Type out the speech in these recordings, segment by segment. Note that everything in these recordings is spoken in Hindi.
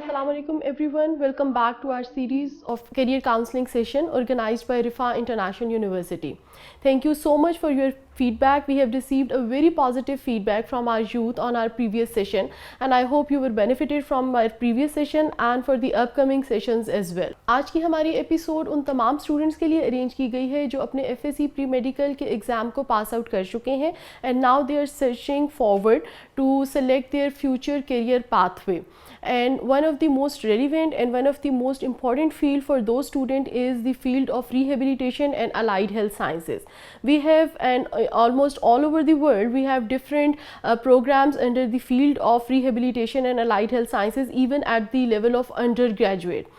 Assalamualaikum everyone. Welcome back to our series of career counseling session organized by Rifa International University. Thank you so much for your feedback. We have received a very positive feedback from our youth on our previous session, and I hope you were benefited from our previous session and for the upcoming sessions as well. आज की हमारी एपिसोड उन तमाम स्टूडेंट्स के लिए अरेंज की गई है जो अपने FSC प्री मेडिकल के एग्ज़ाम को पास आउट कर चुके हैं and now they are searching forward to select their future career pathway. And one of the most relevant and one of the most important field for those students is the field of rehabilitation and allied health sciences. We have almost all over the world we have different programs under the field of rehabilitation and allied health sciences even at the level of undergraduate.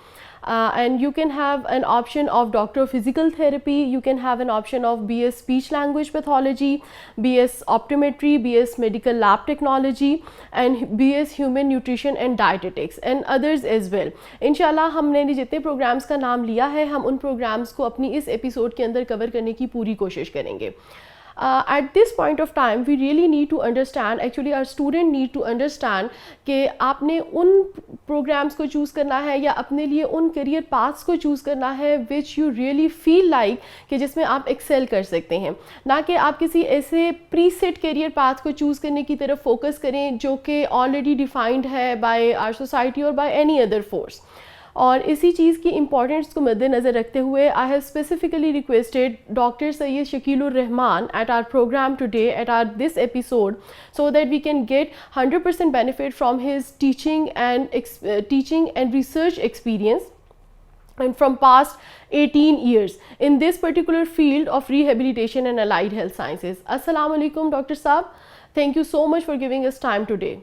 And you can have an option of Doctor of Physical Therapy, you can have an option of BS Speech Language Pathology, BS Optometry, BS Medical Lab Technology and BS Human Nutrition and Dietetics and others as well. इंशाल्लाह हमने जितने प्रोग्राम्स का नाम लिया है हम उन प्रोग्राम्स को अपनी इस एपिसोड के अंदर कवर करने की पूरी कोशिश करेंगे. At this point of time we really need to understand, actually our student need to understand कि आपने उन programs को choose करना है या अपने लिए उन career paths को choose करना है which you really feel like कि जिसमें आप excel कर सकते हैं, ना कि आप किसी ऐसे preset career path को choose करने की तरफ focus करें जो कि already defined है by our society or by any other force. और इसी चीज़ की इम्पॉर्टेंस को मद्देनज़र रखते हुए I have specifically requested doctor Syed Shakilur Rahman at our program today at our this episode so that we can get 100% benefit from his teaching and research experience and from past 18 years in this particular field of rehabilitation and allied health sciences. Assalamu alaikum Dr. Saab. Thank you so much for giving us time today.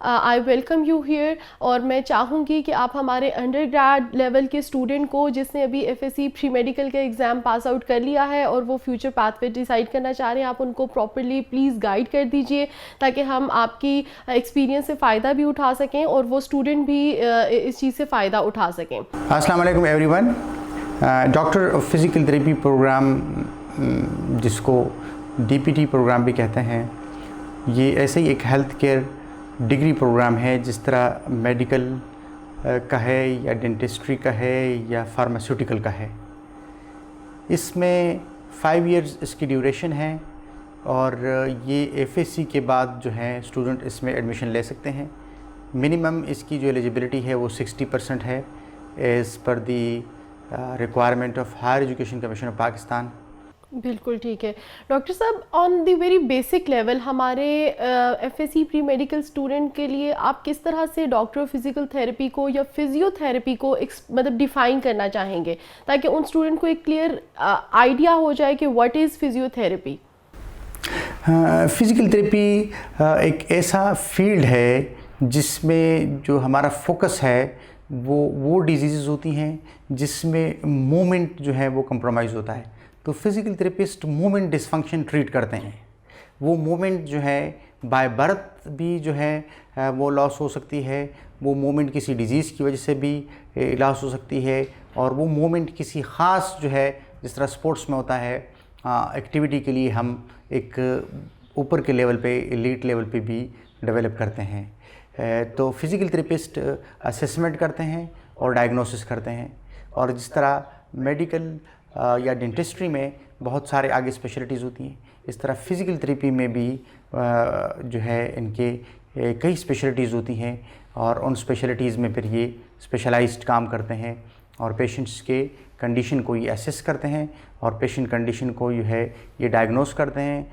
I welcome you here और मैं चाहूँगी कि आप हमारे अंडरग्रेड लेवल के स्टूडेंट को जिसने अभी FSC प्री मेडिकल का एग्ज़ाम पास आउट कर लिया है और वो फ्यूचर पाथवे डिसाइड करना चाह रहे हैं, आप उनको प्रॉपरली प्लीज़ गाइड कर दीजिए ताकि हम आपकी एक्सपीरियंस से फ़ायदा भी उठा सकें और वो स्टूडेंट भी इस चीज़ से फ़ायदा उठा सकें. अस्सलाम वालेकुम everyone. Doctor physical therapy program जिसको DPT प्रोग्राम भी कहते हैं, ये ऐसे ही एक हेल्थ केयर डिग्री प्रोग्राम है जिस तरह मेडिकल का है या डेंटिस्ट्री का है या फार्मास्यूटिकल का है. इसमें 5 इयर्स इसकी ड्यूरेशन है और ये FSC के बाद जो है स्टूडेंट इसमें एडमिशन ले सकते हैं. मिनिमम इसकी जो एलिजिबिलिटी है वो 60% है as per the requirement of Higher education Commission of Pakistan. बिल्कुल ठीक है डॉक्टर साहब. On the very basic level हमारे FSC प्री मेडिकल स्टूडेंट के लिए आप किस तरह से डॉक्टर ऑफ फिज़िकल थेरेपी को या फिजियोथेरेपी को मतलब डिफ़ाइन करना चाहेंगे ताकि उन स्टूडेंट को एक क्लियर आइडिया हो जाए कि what is physiotherapy. Physical therapy एक ऐसा फील्ड है जिसमें जो हमारा फोकस है वो डिजीज़ होती हैं जिसमें मूवमेंट जो है वो कंप्रोमाइज़ होता है. तो physical therapist movement dysfunction treat करते हैं. वो मूवमेंट जो है बाय बर्थ भी जो है वो लॉस हो सकती है, वो मूवमेंट किसी डिजीज़ की वजह से भी लॉस हो सकती है और वो मूवमेंट किसी ख़ास जो है जिस तरह स्पोर्ट्स में होता है एक्टिविटी के लिए हम एक ऊपर के लेवल पे एलीट लेवल पे भी डेवलप करते हैं. तो फिज़िकल थेरेपिस्ट असेसमेंट करते हैं और डायग्नोसिस करते हैं. और जिस तरह मेडिकल या डेंटिस्ट्री में बहुत सारे आगे स्पेशलिटीज़ होती हैं, इस तरह फ़िज़िकल थेरेपी में भी जो है इनके कई स्पेशलिटीज़ होती हैं और उन स्पेशलिटीज़ में फिर ये स्पेशलाइज्ड काम करते हैं और पेशेंट्स के कंडीशन को ये असेस करते हैं और पेशेंट कंडीशन को जो है ये डायग्नोस करते हैं.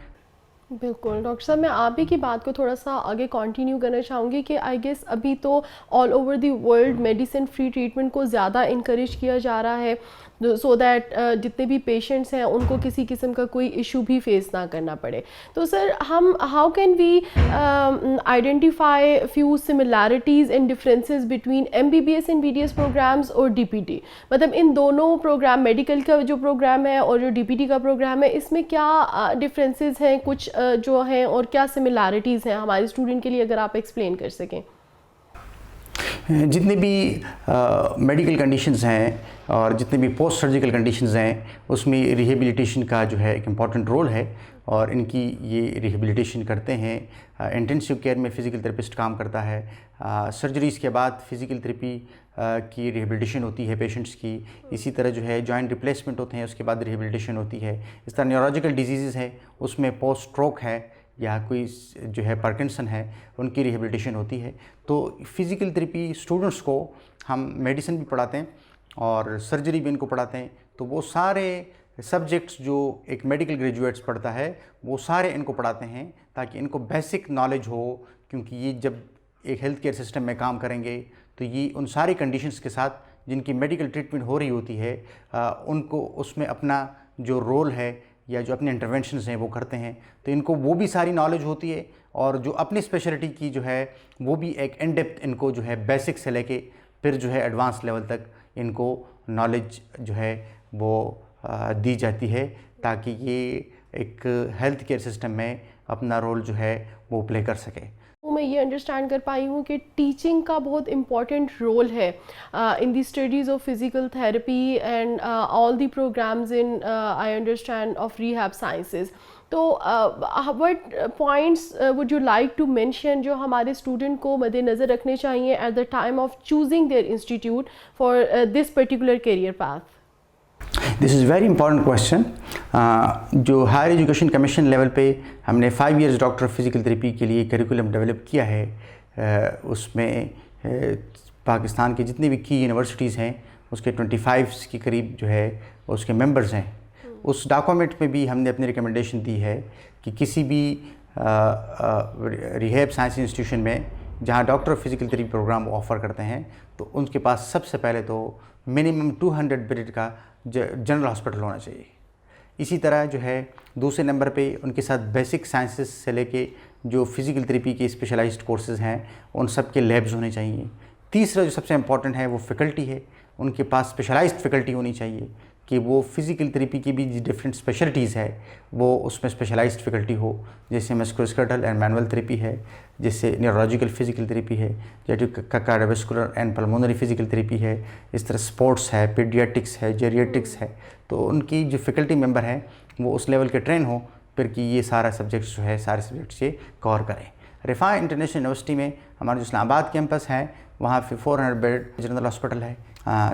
बिल्कुल डॉक्टर साहब, मैं आप ही की बात को थोड़ा सा आगे कंटिन्यू करना चाहूँगी कि आई गेस अभी तो all over the world medicine free treatment को ज़्यादा इनकरेज किया जा रहा है सो दैट जितने भी पेशेंट्स हैं उनको किसी किस्म का कोई इशू भी फेस ना करना पड़े. तो सर हम how can we identify few similarities and differences between MBBS and BDS programs और DPT. मतलब इन दोनों प्रोग्राम, मेडिकल का जो प्रोग्राम है और जो DPT का प्रोग्राम है, इसमें क्या डिफरेंसेस हैं कुछ जो हैं और क्या सिमिलैरिटीज़ हैं हमारे स्टूडेंट के लिए, अगर आप एक्सप्लेन कर सकें. जितने भी मेडिकल कंडीशंस हैं और जितने भी पोस्ट सर्जिकल कंडीशंस हैं उसमें रिहेबिलिटेशन का जो है एक इम्पॉर्टेंट रोल है और इनकी ये रिहेबिलिटेशन करते हैं। इंटेंसिव केयर में फ़िज़िकल थेरेपिस्ट काम करता है। सर्जरीज़ के बाद फ़िज़िकल थेरेपी की रिहेबिलिटेशन होती है पेशेंट्स की। इसी तरह जो है जॉइंट रिप्लेसमेंट होते हैं, उसके बाद रिहेबिलिटेशन होती है। इस तरह न्यूरोलॉजिकल डिजीज़ है, उसमें पोस्ट स्ट्रोक है या कोई जो है पार्किंसन है, उनकी रिहेबिलिटेशन होती है। तो फ़िज़िकल थेरेपी स्टूडेंट्स को हम मेडिसिन भी पढ़ाते हैं और सर्जरी भी इनको पढ़ाते हैं। तो वो सारे सब्जेक्ट्स जो एक मेडिकल ग्रेजुएट्स पढ़ता है वो सारे इनको पढ़ाते हैं ताकि इनको बेसिक नॉलेज हो, क्योंकि ये जब एक हेल्थ केयर सिस्टम में काम करेंगे तो ये उन सारी कंडीशंस के साथ जिनकी मेडिकल ट्रीटमेंट हो रही होती है उनको उसमें अपना जो रोल है या जो अपने इंटरवेंशंस हैं वो करते हैं। तो इनको वो भी सारी नॉलेज होती है और जो अपनी स्पेशलिटी की जो है वो भी एक इन डेप्थ इनको जो है बेसिक से लेके फिर जो है एडवांस लेवल तक इनको नॉलेज जो है वो दी जाती है ताकि ये एक हेल्थ केयर सिस्टम में अपना रोल जो है वो प्ले कर सके। मैं ये अंडरस्टैंड कर पाई हूँ कि टीचिंग का बहुत इम्पॉर्टेंट रोल है in the studies of physical therapy and all the programs in I understand of rehab sciences. तो what points would you like to mention जो हमारे स्टूडेंट को मद्देनज़र रखने चाहिए at the time of choosing their institute for this particular career path? This is very important question. जो हायर एजुकेशन कमीशन लेवल पे हमने 5 years doctor of physical therapy के लिए करिकुलम डेवलप किया है, उसमें पाकिस्तान के जितनी भी की यूनिवर्सिटीज़ हैं उसके 25 के करीब जो है उसके मेंबर्स हैं। उस डॉक्यूमेंट में भी हमने अपनी रिकमेंडेशन दी है कि किसी भी रिहैब साइंस इंस्टीट्यूशन में जहाँ doctor of physical therapy program offer करते हैं तो उनके पास सबसे पहले तो मिनिमम 200 बेड का जनरल हॉस्पिटल होना चाहिए। इसी तरह जो है दूसरे नंबर पे उनके साथ बेसिक साइंसेस से लेके जो फिज़िकल थेरेपी के स्पेशलाइज्ड कोर्सेज़ हैं उन सब के लैब्स होने चाहिए। तीसरा जो सबसे इम्पॉर्टेंट है वो फ़ैकल्टी है, उनके पास स्पेशलाइज्ड फ़ैकल्टी होनी चाहिए कि वो फिज़िकल थेरेपी की भी डिफरेंट स्पेशलिटीज़ है वो उसमें स्पेशलाइज्ड फ़ैकल्टी हो। जैसे मस्कुलोस्केलेटल एंड मैनुअल थेरेपी है, जैसे न्यूरोलॉजिकल फ़िज़िकल थेरेपी है, जैसे cardiovascular and pulmonary physical therapy है, इस तरह स्पोर्ट्स है, पीडियाट्रिक्स है, जेरिएट्रिक्स है। तो उनकी जो फ़ैकल्टी मेंबर हैं वो उस लेवल के ट्रेन हो फिर कि ये सारा सब्जेक्ट्स जो है सारे सब्जेक्ट्स ये कवर करें। रिफा इंटरनेशनल यूनिवर्सिटी में हमारा जो इस्लामाबाद कैंपस है वहाँ पे 400 बेड जनरल हॉस्पिटल है।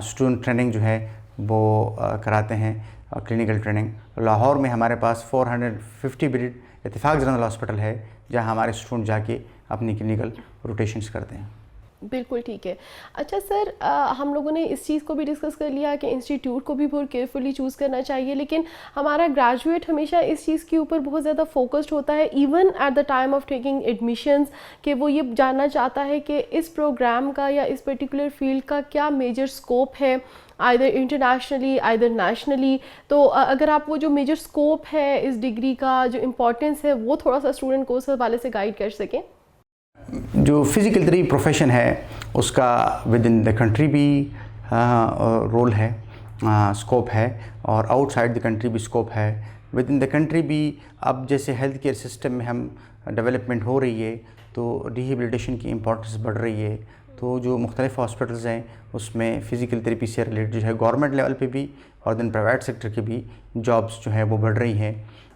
स्टूडेंट ट्रेनिंग जो है वो कराते हैं क्लिनिकल ट्रेनिंग। लाहौर में हमारे पास 450 बेड इत्तेफाक जनरल हॉस्पिटल है जहाँ हमारे स्टूडेंट जाके अपनी क्लिनिकल रोटेशंस करते हैं। बिल्कुल ठीक है। अच्छा सर, हम लोगों ने इस चीज़ को भी डिस्कस कर लिया कि इंस्टीट्यूट को भी बहुत केयरफुली चूज़ करना चाहिए, लेकिन हमारा ग्रेजुएट हमेशा इस चीज़ के ऊपर बहुत ज़्यादा फोकस्ड होता है even at the time of taking admissions कि वो ये जानना चाहता है कि इस प्रोग्राम का या इस पर्टिकुलर फील्ड का क्या मेजर स्कोप है, आइदर इंटरनेशनली आइदर नेशनली। तो अगर आप वो जो मेजर स्कोप है इस डिग्री का, जो इम्पोर्टेंस है, वो थोड़ा सा स्टूडेंट को उस हवाले से गाइड कर सकें। जो फिज़िकल थेरेपी प्रोफेशन है उसका विद इन द कंट्री भी रोल है, स्कोप है, और आउटसाइड द कंट्री भी स्कोप है। विद इन द कंट्री भी अब जैसे हेल्थ केयर सिस्टम में हम डेवलपमेंट हो रही है तो रिहेबिलिटेशन की इम्पोर्टेंस बढ़ रही है। तो जो मुख्तलिफ हॉस्पिटल्स हैं उसमें फ़िज़िकल थेरेपी से रिलेटेड जो है गवर्नमेंट लेवल पे भी और देन प्राइवेट सेक्टर के भी जॉब्स जो है वो बढ़ रही हैं।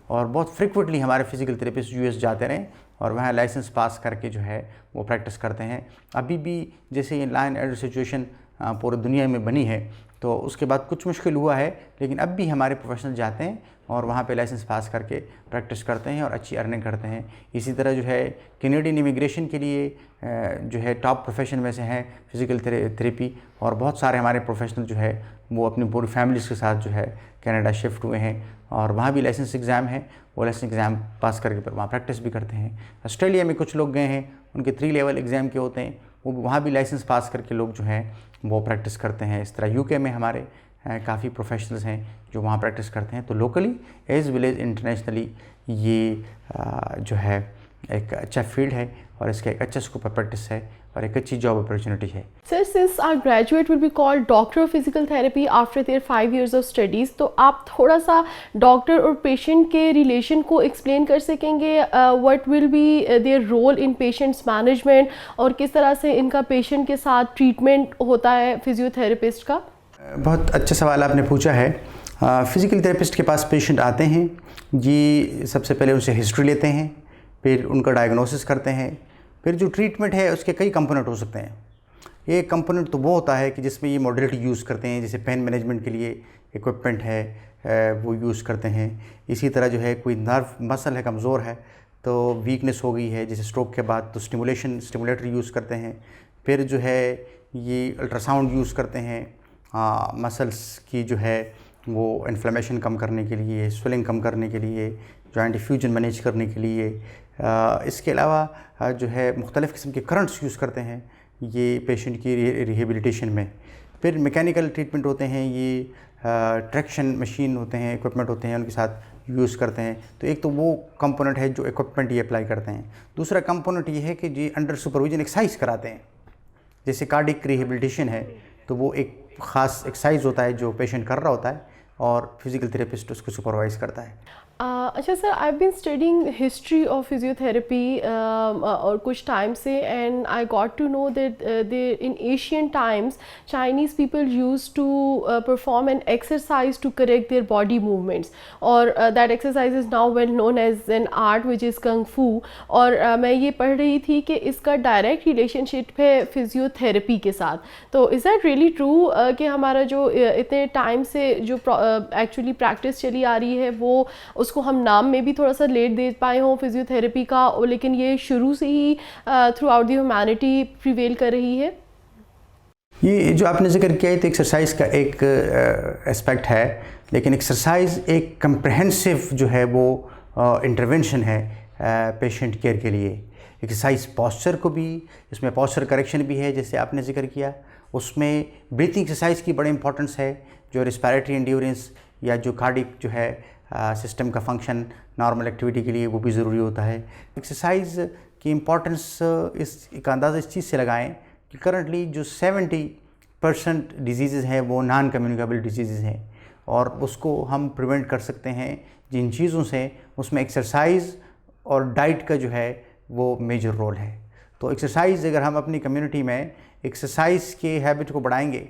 और बहुत फ्रिक्वेंटली हमारे फिज़िकल थेरेपिस्ट यूएस जाते रहे और वहाँ लाइसेंस पास करके जो है वो प्रैक्टिस करते हैं। अभी भी जैसे ये लाइन एंड सिचुएशन पूरी दुनिया में बनी है तो उसके बाद कुछ मुश्किल हुआ है, लेकिन अब भी हमारे प्रोफेशनल जाते हैं और वहाँ पे लाइसेंस पास करके प्रैक्टिस करते हैं और अच्छी अर्निंग करते हैं। इसी तरह जो है कैनेडियन इमिग्रेशन के लिए जो है टॉप प्रोफेशन में से हैं फ़िज़िकल थेरेपी, और बहुत सारे हमारे प्रोफेशनल जो है वो अपनी पूरी फैमिलीज़ के साथ जो है कनाडा शिफ्ट हुए हैं और वहाँ भी लाइसेंस एग्ज़ाम है, वो लाइसेंस एग्ज़ाम पास करके फिर वहाँ प्रैक्टिस भी करते हैं। ऑस्ट्रेलिया में कुछ लोग गए हैं, उनके 3 लेवल एग्ज़ाम के होते हैं, वो वहाँ भी लाइसेंस पास करके लोग जो हैं वो प्रैक्टिस करते हैं। इस तरह यूके में हमारे काफ़ी प्रोफेशनल्स हैं जो वहाँ प्रैक्टिस करते हैं। तो locally as well as internationally ये जो है एक अच्छा फील्ड है और इसका एक अच्छा स्कोप ऑफ प्रैक्टिस है और एक अच्छी जॉब अपॉर्चुनिटी है। Sir, since our graduate will be called Doctor of Physical Therapy after their 5 years of studies, तो आप थोड़ा सा डॉक्टर और पेशेंट के रिलेशन को एक्सप्लेन कर सकेंगे? What will be their role in patients management और किस तरह से इनका पेशेंट के साथ ट्रीटमेंट होता है फिजियोथेरेपिस्ट का? बहुत अच्छा सवाल आपने पूछा है। फिज़िकल थेरेपिस्ट के पास पेशेंट आते हैं जी, सबसे पहले उनसे हिस्ट्री लेते हैं, फिर उनका डायग्नोसिस करते हैं, फिर जो ट्रीटमेंट है उसके कई कंपोनेंट हो सकते हैं। एक कंपोनेंट तो वो होता है कि जिसमें ये मॉडलिटी यूज़ करते हैं, जैसे पेन मैनेजमेंट के लिए इक्विपमेंट है वो यूज़ करते हैं। इसी तरह जो है कोई नर्व मसल है कमज़ोर है तो वीकनेस हो गई है जैसे स्ट्रोक के बाद, तो स्टिमुलेटर यूज़ करते हैं। फिर जो है ये अल्ट्रासाउंड यूज़ करते हैं मसल्स की जो है वो इन्फ्लेमेशन कम करने के लिए, स्वेलिंग कम करने के लिए, जॉइंट डिफ्यूजन मैनेज करने के लिए। इसके अलावा जो है मुख्तलिफ़ किस्म के करंट्स यूज़ करते हैं ये पेशेंट की रिहेबिलिटेशन में। फिर मैकेनिकल ट्रीटमेंट होते हैं, ये ट्रैक्शन मशीन होते हैं, इक्विपमेंट होते हैं, उनके साथ यूज़ करते हैं। तो एक तो वो कंपोनेंट है जो इक्विपमेंट ये अप्लाई करते हैं। दूसरा कंपोनेंट ये है कि जी अंडर सुपरविजन एक्सरसाइज कराते हैं। जैसे कार्डिक रिहेबिलिटेशन है तो वो एक ख़ास एक्सरसाइज होता है जो पेशेंट कर रहा होता है और फिज़िकल थेरेपिस्ट उसको सुपरवाइज़ करता है। अच्छा sir, I have been studying history of physiotherapy और कुछ टाइम से, and I got to know that in Asian times Chinese people use to perform an exercise to correct their body movements, और that exercise is now well known as an art which is kung fu. और मैं ये पढ़ रही थी कि इसका डायरेक्ट रिलेशनशिप है फिजियोथेरेपी के साथ। तो इज़ दैट रियली ट्रू कि हमारा जो इतने टाइम से जो एक्चुअली प्रैक्टिस चली आ रही है वो उसको हम नाम में भी थोड़ा सा लेट दे पाए हों फिजियोथेरेपी का, लेकिन ये शुरू से ही throughout the humanity prevail कर रही है? ये जो आपने जिक्र किया है तो एक्सरसाइज का एक एस्पेक्ट है, लेकिन एक्सरसाइज एक कंप्रहेंसिव जो है वो इंटरवेंशन है पेशेंट केयर के लिए। एक्सरसाइज पॉस्चर को भी, इसमें पॉस्चर करेक्शन भी है जैसे आपने जिक्र किया, उसमें ब्रीथिंग एक्सरसाइज की बड़ी इंपॉर्टेंस है, जो रिस्पायरेटरी एंड्योरेंस या जो कार्डिक जो है सिस्टम का फंक्शन नॉर्मल एक्टिविटी के लिए वो भी ज़रूरी होता है। एक्सरसाइज की इम्पॉर्टेंस का अंदाज़ा इस चीज़ से लगाएं कि करंटली जो 70% डिजीज़ हैं वो नॉन कम्युनिकेबल डिजीज़ हैं और उसको हम प्रिवेंट कर सकते हैं जिन चीज़ों से, उसमें एक्सरसाइज और डाइट का जो है वो मेजर रोल है। तो एक्सरसाइज अगर हम अपनी कम्युनिटी में एक्सरसाइज के हैबिट को बढ़ाएंगे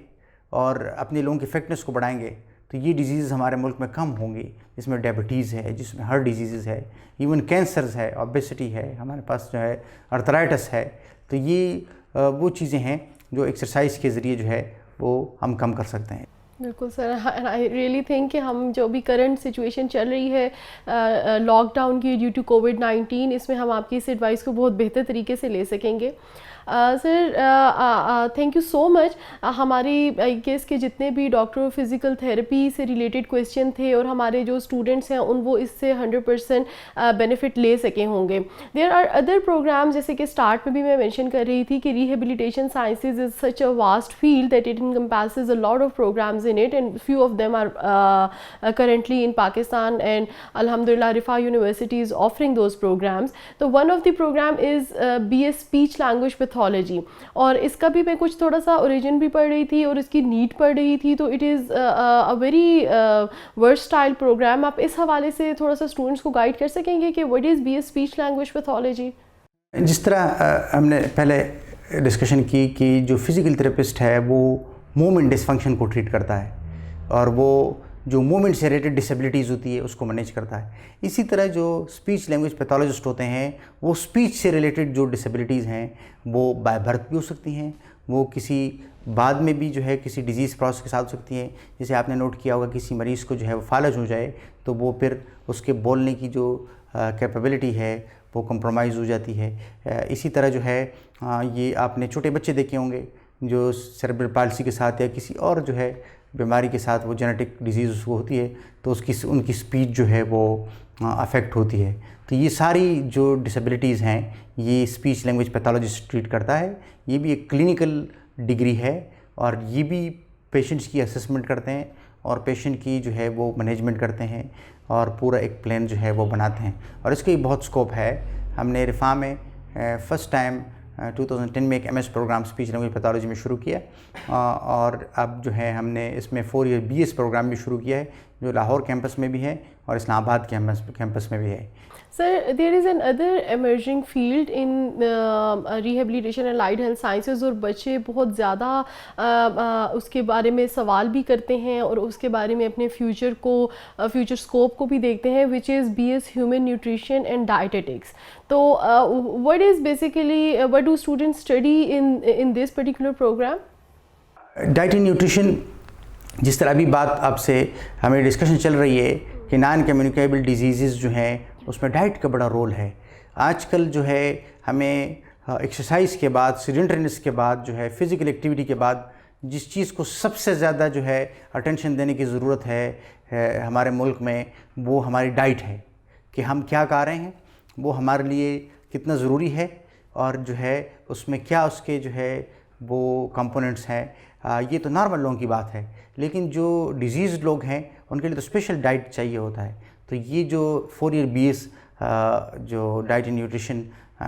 और अपने लोगों की फिटनेस को बढ़ाएंगे तो ये डिजीज़ हमारे मुल्क में कम होंगी, जिसमें डायबिटीज़ है, जिसमें हार्ट डिजीज़ है, इवन कैंसर्स है, ओबेसिटी है, हमारे पास जो है अर्थराइटिस है। तो ये वो चीज़ें हैं जो एक्सरसाइज के ज़रिए जो है वो हम कम कर सकते हैं। बिल्कुल sir, and I really think कि हम जो भी करंट सिचुएशन चल रही है लॉकडाउन की ड्यू टू कोविड-19, इसमें हम आपकी इस एडवाइस को बहुत बेहतर तरीके से ले सकेंगे। Sir thank you so much. हमारी केस के जितने भी डॉक्टर ऑफ फिज़िकल थेरेपी से रिलेटेड क्वेश्चन थे और हमारे जो स्टूडेंट्स हैं उन वो इससे 100% बेनिफिट ले सके होंगे। देयर आर अदर प्रोग्राम्स, जैसे कि स्टार्ट में भी मैं मेंशन कर रही थी कि rehabilitation sciences is such a vast field that it encompasses a lot of programs in it, and few of them are currently in Pakistan, and alhamdulillah Rifa University is offering those programs. So one of the program is BS Speech Language Pathology, और इसका भी मैं कुछ थोड़ा सा ओरिजिन भी पढ़ रही थी और इसकी नीट पढ़ रही थी। तो it is a very versatile program. आप इस हवाले से थोड़ा सा स्टूडेंट्स को गाइड कर सकेंगे कि what is BS Speech Language Pathology? जिस तरह हमने पहले डिस्कशन की कि जो फिज़िकल थेरेपिस्ट है वो मूवमेंट डिसफंक्शन को ट्रीट करता है और वो जो मूवमेंट से रिलेटेड डिसेबिलिटीज़ होती है उसको मैनेज करता है। इसी तरह जो स्पीच लैंग्वेज पैथोलॉजिस्ट होते हैं वो स्पीच से रिलेटेड जो डिसेबिलिटीज़ हैं वो बाय बर्थ भी हो सकती हैं, वो किसी बाद में भी जो है किसी डिजीज़ प्रोसेस के साथ हो सकती हैं। जैसे आपने नोट किया होगा किसी मरीज़ को जो है वो फालज हो जाए तो वो फिर उसके बोलने की जो कैपेबिलिटी है वो कंप्रोमाइज़ हो जाती है। इसी तरह जो है ये आपने छोटे बच्चे देखे होंगे जो सेरेब्रल पाल्सी के साथ या किसी और जो है बीमारी के साथ वो जेनेटिक डिजीज़ उसको होती है तो उनकी स्पीच जो है वो अफेक्ट होती है। तो ये सारी जो डिसेबिलिटीज़ हैं ये स्पीच लैंग्वेज पैथोलॉजिस्ट ट्रीट करता है। ये भी एक क्लिनिकल डिग्री है और ये भी पेशेंट्स की असेसमेंट करते हैं और पेशेंट की जो है वो मैनेजमेंट करते हैं और पूरा एक प्लान जो है वो बनाते हैं और इसका ही बहुत स्कोप है। हमने रिफा में फर्स्ट टाइम 2010 में एक MS program speech language pathology में शुरू किया, और अब जो है हमने इसमें 4 ईयर BS प्रोग्राम भी शुरू किया है, जो लाहौर कैंपस में भी है और इस्लामाबाद कैंपस में भी है। Sir, there is another emerging field in rehabilitation and allied health sciences, और बच्चे बहुत ज़्यादा उसके बारे में सवाल भी करते हैं और उसके बारे में अपने फ्यूचर स्कोप को भी देखते हैं, which is BS Human Nutrition and Dietetics. तो what do students study in this particular program? Diet and nutrition, जिस तरह अभी बात आपसे हमें डिस्कशन चल रही है कि नॉन कम्युनिकेबल डिजीज़ जो हैं उसमें डाइट का बड़ा रोल है। आजकल जो है हमें एक्सरसाइज के बाद, सीडेंटरीनेस के बाद, जो है फ़िज़िकल एक्टिविटी के बाद जिस चीज़ को सबसे ज़्यादा जो है अटेंशन देने की ज़रूरत है हमारे मुल्क में, वो हमारी डाइट है कि हम क्या खा रहे हैं, वो हमारे लिए कितना ज़रूरी है और जो है उसमें क्या उसके जो है वो कंपोनेंट्स हैं। ये तो नॉर्मल लोगों की बात है, लेकिन जो डिजीज़ लोग हैं उनके लिए तो स्पेशल डाइट चाहिए होता है। तो ये जो 4 ईयर BS जो डाइट एंड न्यूट्रिशन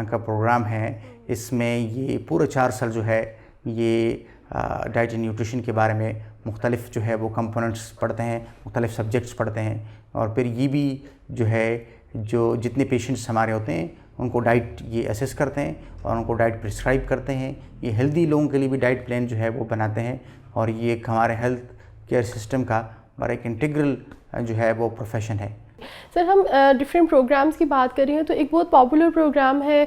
का प्रोग्राम है, इसमें ये पूरे 4 साल जो है ये डाइट एंड न्यूट्रिशन के बारे में मुख्तलिफ जो है वो कंपोनेंट्स पढ़ते हैं, मुख्तलिफ सब्जेक्ट्स पढ़ते हैं, और फिर ये भी जो है जो जितने पेशेंट्स हमारे होते हैं उनको डाइट ये असेस करते हैं और उनको डाइट प्रिस्क्राइब करते हैं। ये हेल्दी लोगों के लिए भी डाइट प्लान जो है वो बनाते हैं, और ये एक हमारे हेल्थ केयर सिस्टम का बड़ा एक इंटीग्रल जो है वो प्रोफेशन है। सर, हम डिफरेंट प्रोग्राम्स की बात कर रहे हैं, तो एक बहुत पॉपुलर प्रोग्राम है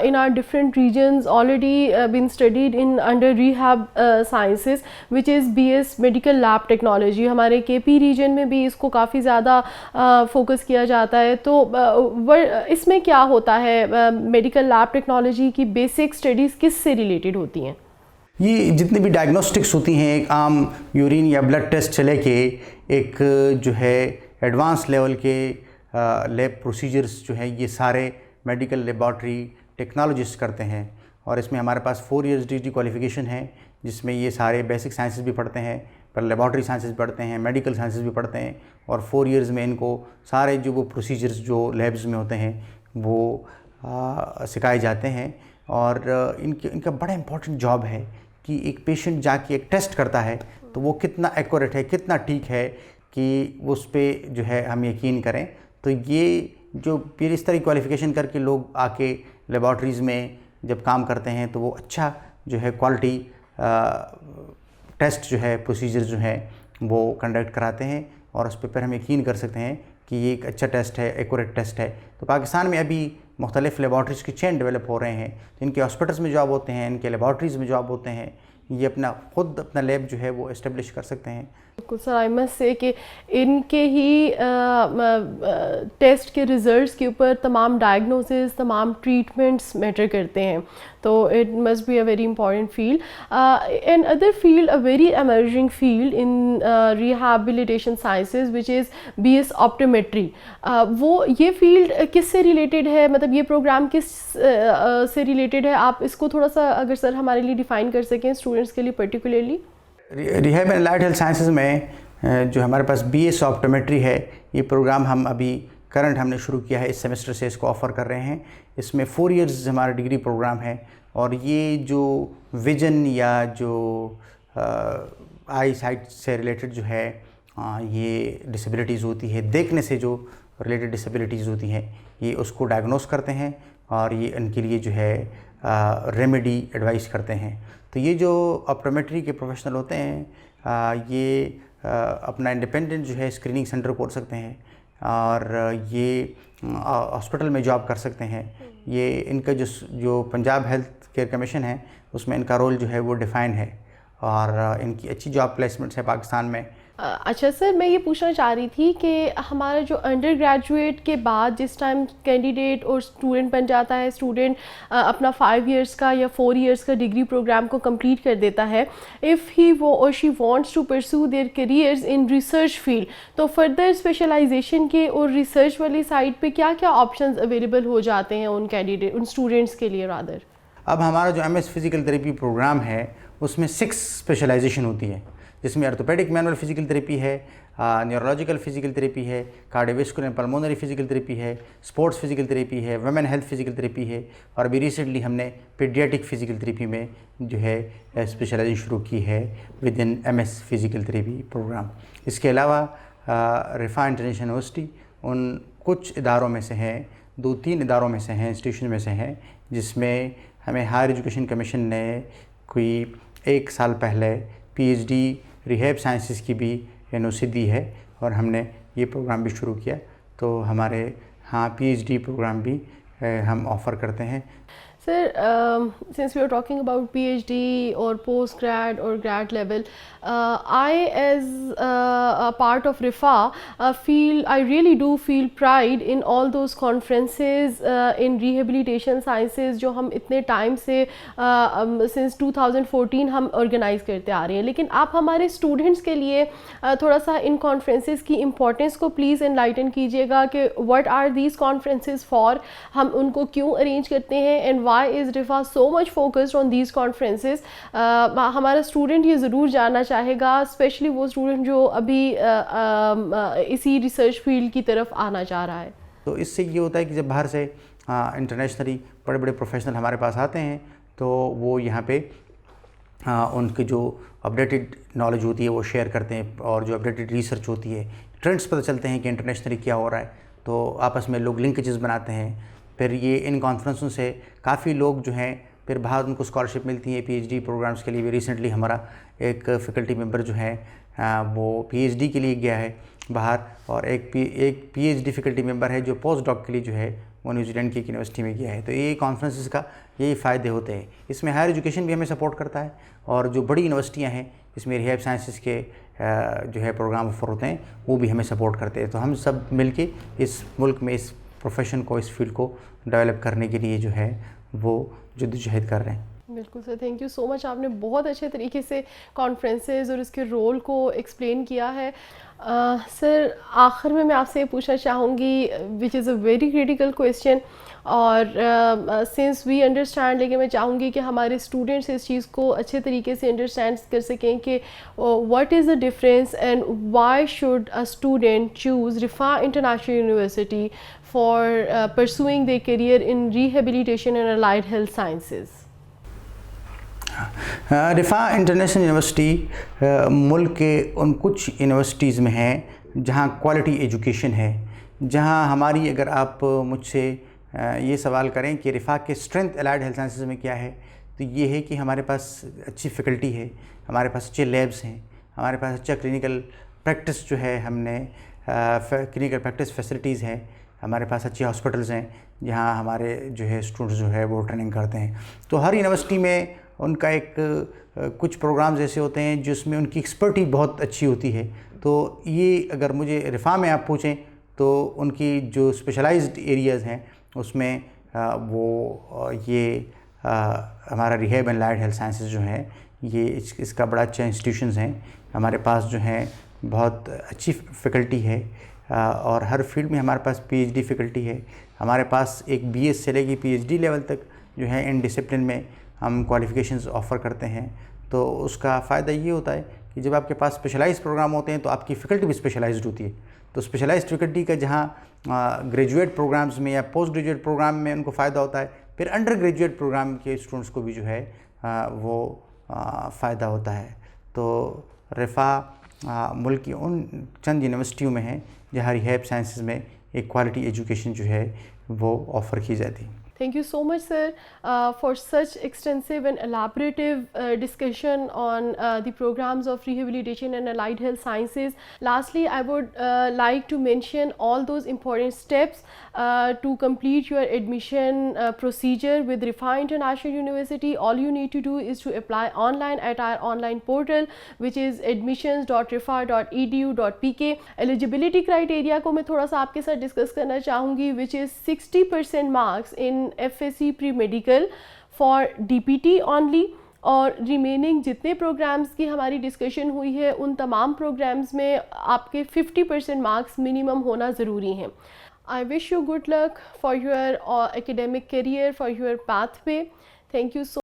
in are different reasons already been studied in under rehab sciences, which is BS medical lab technology. हमारे KP रीजन में भी इसको काफ़ी ज़्यादा फोकस किया जाता है। तो इसमें क्या होता है, मेडिकल लैब टेक्नोलॉजी की बेसिक स्टडीज़ किस से रिलेटेड होती हैं? ये जितनी भी डायग्नोस्टिक्स होती हैं, एक आम यूरिन या ब्लड टेस्ट से लेके एक जो है एडवांस लेवल के लैब प्रोसीजर्स जो है, ये सारे मेडिकल लेबॉर्ट्री टेक्नोलॉजिस्ट करते हैं। और इसमें हमारे पास 4 इयर्स डिग्री क्वालिफिकेशन है, जिसमें ये सारे बेसिक साइंसेस भी पढ़ते हैं, पर लेबॉर्ट्री साइंसेस भी पढ़ते हैं, मेडिकल साइंसेस भी पढ़ते हैं, और 4 इयर्स में इनको सारे जो वो प्रोसीजर्स जो लैब्स में होते हैं वो सिखाए जाते हैं। और इनका बड़ा इंपॉर्टेंट जॉब है कि एक पेशेंट जाके एक टेस्ट करता है तो वो कितना एक्यूरेट है, कितना ठीक है कि उस पर जो है हम यकीन करें। तो ये जो फिर इस तरह की क्वालिफ़िकेशन करके लोग आके लेबॉर्ट्रीज़ में जब काम करते हैं तो वो अच्छा जो है क्वालिटी टेस्ट जो है प्रोसीजर जो है वो कंडक्ट कराते हैं, और उस पर फिर हम यकीन कर सकते हैं कि ये एक अच्छा टेस्ट है, एक्यूरेट टेस्ट है। तो पाकिस्तान में अभी मुख्तलिफ लेबॉर्ट्रीज़ की चेन डेवलप हो रहे हैं, तो इनके हॉस्पिटल्स में जॉब होते हैं, इनके लेबॉर्ट्रीज़ में जॉब होते हैं, ये खुद अपना लैब जो है वो इस्टेब्लिश कर सकते हैं। बिल्कुल सर, आई मस्ट से कि इनके ही टेस्ट के रिज़ल्ट्स के ऊपर तमाम डायग्नोसिस, तमाम ट्रीटमेंट्स मैटर करते हैं। तो it must be a very important field. And other field, a very emerging field in rehabilitation sciences, which is BS optometry. वो ये फील्ड किस से रिलेटेड है, मतलब ये प्रोग्राम किस से रिलेटेड है? आप इसको थोड़ा सा अगर सर हमारे लिए डिफ़ाइन कर सकें स्टूडेंट्स के लिए particularly. Rehab and allied health sciences में जो हमारे पास BS ऑप्टोमेट्री है, ये प्रोग्राम हम अभी करंट हमने शुरू किया है, इस सेमेस्टर से इसको ऑफ़र कर रहे हैं। इसमें 4 इयर्स हमारा डिग्री प्रोग्राम है, और ये जो विजन या जो आई साइट से रिलेटेड जो है ये डिसेबिलिटीज़ होती है, देखने से जो रिलेटेड डिसेबिलिटीज़ होती हैं, ये उसको डायग्नोस करते हैं और ये इनके लिए जो है रेमेडी एडवाइस करते हैं। तो ये जो ऑप्टोमेट्री के प्रोफेशनल होते हैं ये अपना इंडिपेंडेंट जो है स्क्रीनिंग सेंटर खोल सकते हैं, और ये हॉस्पिटल में जॉब कर सकते हैं। ये इनका जो पंजाब हेल्थ केयर कमीशन है उसमें इनका रोल जो है वो डिफ़ाइन है, और इनकी अच्छी जॉब प्लेसमेंट्स है पाकिस्तान में। अच्छा सर, मैं ये पूछना चाह रही थी कि हमारा जो अंडर ग्रेजुएट के बाद जिस टाइम कैंडिडेट और स्टूडेंट बन जाता है, स्टूडेंट अपना 5 इयर्स का या 4 इयर्स का डिग्री प्रोग्राम को कंप्लीट कर देता है, इफ़ ही वो और she wants to pursue their careers in research field, तो फर्दर स्पेशलाइजेशन के और रिसर्च वाली साइड पे क्या क्या ऑप्शंस अवेलेबल हो जाते हैं उन स्टूडेंट्स के लिए रादर? अब हमारा जो MS फिज़िकल थेरेपी प्रोग्राम है उसमें 6 स्पेशलाइजेशन होती है, जिसमें ऑर्थोपेडिक मैनुअल फिज़िकल थेरेपी है, न्यूरोलॉजिकल फिजिकल थेरेपी है, cardiovascular and pulmonary physical therapy है, स्पोर्ट्स फिजिकल थेरेपी है, वुमेन हेल्थ फिजिकल थेरेपी है, और अभी रिसेंटली हमने पीडियाट्रिक फिजिकल थेरेपी में जो है स्पेशलाइजेशन शुरू की है with in MS physical therapy program. इसके अलावा रिफा इंटरनेशनल यूनिवर्सिटी उन कुछ इदारों में से हैं, 2-3 इदारों में से हैं, इंस्टीट्यूशन में से हैं, जिसमें हमें हायर एजुकेशन कमीशन ने कोई 1 साल पहले PhD रिहैब साइंसेस की भी NOC दी है, और हमने ये प्रोग्राम भी शुरू किया। तो हमारे PhD प्रोग्राम भी हम ऑफ़र करते हैं। Sir, since we are talking about PhD or postgrad or grad level, I as a part of RIFA I really do feel pride in all those conferences in rehabilitation sciences जो हम इतने टाइम से since 2014 हम organize करते आ रहे हैं। लेकिन आप हमारे students के लिए थोड़ा सा इन conferences की importance को please enlighten कीजिएगा कि what are these conferences for, हम उनको क्यों arrange करते हैं, and why is RIFA so much focused on these conferences। हमारा स्टूडेंट ये ज़रूर जानना चाहेगा, स्पेशली वो स्टूडेंट जो अभी इसी रिसर्च फील्ड की तरफ आना चाह रहा है। तो इससे ये होता है कि जब बाहर से इंटरनेशनली बड़े बड़े प्रोफेशनल हमारे पास आते हैं, तो वो यहाँ पे उनकी जो अपडेटेड नॉलेज होती है वो शेयर करते हैं, और जो अपडेटेड रिसर्च होती है, ट्रेंड्स पता चलते हैं कि इंटरनेशनली क्या हो रहा है, तो आपस में लोग लिंकेजेस बनाते हैं। फिर ये इन कॉन्फ्रेंसों से काफ़ी लोग जो हैं फिर बाहर उनको स्कॉलरशिप मिलती है PhD प्रोग्राम्स के लिए भी। रिसेंटली हमारा एक फैकल्टी मेंबर जो है वो PhD के लिए गया है बाहर, और एक PhD फैकल्टी मेंबर है जो पोस्ट डॉक के लिए जो है वो न्यूजीलैंड की एक यूनिवर्सिटी में गया है। तो ये कॉन्फ्रेंसेस का यही फ़ायदे होते हैं। इसमें हायर एजुकेशन भी हमें सपोर्ट करता है, और जो बड़ी यूनिवर्सिटियाँ हैं इसमें रिहैब साइंसेस के जो है प्रोग्राम ऑफर होते हैं वो भी हमें सपोर्ट करते हैं। तो हम सब मिलके इस मुल्क में इस प्रोफेशन को, इस फील्ड को डेवलप करने के लिए जो है वो जद्दोजहद कर रहे हैं। बिल्कुल sir, thank you so much. आपने बहुत अच्छे तरीके से कॉन्फ्रेंसेस और इसके रोल को एक्सप्लेन किया है। सर, आखिर में मैं आपसे ये पूछना चाहूँगी, which is a very critical question, और सिंस वी अंडरस्टैंड, लेकिन मैं चाहूँगी कि हमारे स्टूडेंट्स इस चीज़ को अच्छे तरीके से अंडरस्टैंड कर सकें कि what is the difference and why should a student choose रिफा international university for pursuing their career in rehabilitation and allied health sciences. रिफा international university मुल्क के उन कुछ यूनिवर्सिटीज़ में है जहाँ क्वालिटी एजुकेशन है, जहाँ हमारी, अगर आप मुझसे ये सवाल करें कि रिफा के स्ट्रेंथ अलाइड हेल्थ साइंसेज में क्या है, तो ये है कि हमारे पास अच्छी फैकल्टी है, हमारे पास अच्छे लैब्स हैं, हमारे पास अच्छा क्लिनिकल प्रैक्टिस जो है, हमने क्लिनिकल प्रैक्टिस फैसिलिटीज़ हैं, हमारे पास अच्छे हॉस्पिटल्स हैं जहाँ हमारे जो है स्टूडेंट्स जो है वो ट्रेनिंग करते हैं। तो हर यूनिवर्सिटी में उनका एक कुछ प्रोग्राम्स ऐसे होते हैं जिसमें उनकी एक्सपर्टी बहुत अच्छी होती है। तो ये अगर मुझे रिफा में आप पूछें तो उनकी जो स्पेशलाइज्ड एरियाज़ हैं उसमें हमारा rehab and allied health sciences जो है ये इसका बड़ा अच्छा इंस्टीट्यूशंस हैं। हमारे पास जो है बहुत अच्छी फैकल्टी है, और हर फील्ड में हमारे पास PhD फैकल्टी है। हमारे पास एक BS से लेकर PhD लेवल तक जो है इन डिसिप्लिन में हम क्वालिफ़िकेशंस ऑफ़र करते हैं। तो उसका फ़ायदा ये होता है कि जब आपके पास स्पेशलाइज्ड प्रोग्राम होते हैं तो आपकी फ़ैकल्टी भी स्पेशलाइज्ड होती है। तो स्पेशलाइज्ड फैकल्टी का जहाँ ग्रेजुएट प्रोग्राम्स में या पोस्ट ग्रेजुएट प्रोग्राम में उनको फ़ायदा होता है, फिर अंडर ग्रेजुएट प्रोग्राम के स्टूडेंट्स को भी जो है वो फ़ायदा होता है। तो रिफा मुल्क की उन चंद यूनिवर्सिटियों में है जहाँ रिहैब साइंसेज में एक क्वालिटी एजुकेशन जो है वो ऑफ़र की जाती है। Thank you so much, sir, for such extensive and elaborative discussion on the programs of rehabilitation and allied health sciences. Lastly, I would like to mention all those important steps to complete your admission procedure with Rifa International University. All you need to do is to apply online at our online portal, which is admissions.rifa.edu.pk. Eligibility criteria को मैं थोड़ा सा आपके साथ डिस्कस करना चाहूँगी, which is 60% marks in FSC pre-medical for DPT only, और रिमेनिंग जितने प्रोग्राम्स की हमारी डिस्कशन हुई है उन तमाम प्रोग्राम्स में आपके 50% मार्क्स मिनिमम होना ज़रूरी हैं। I wish you good luck for your academic career, for your pathway. Thank you so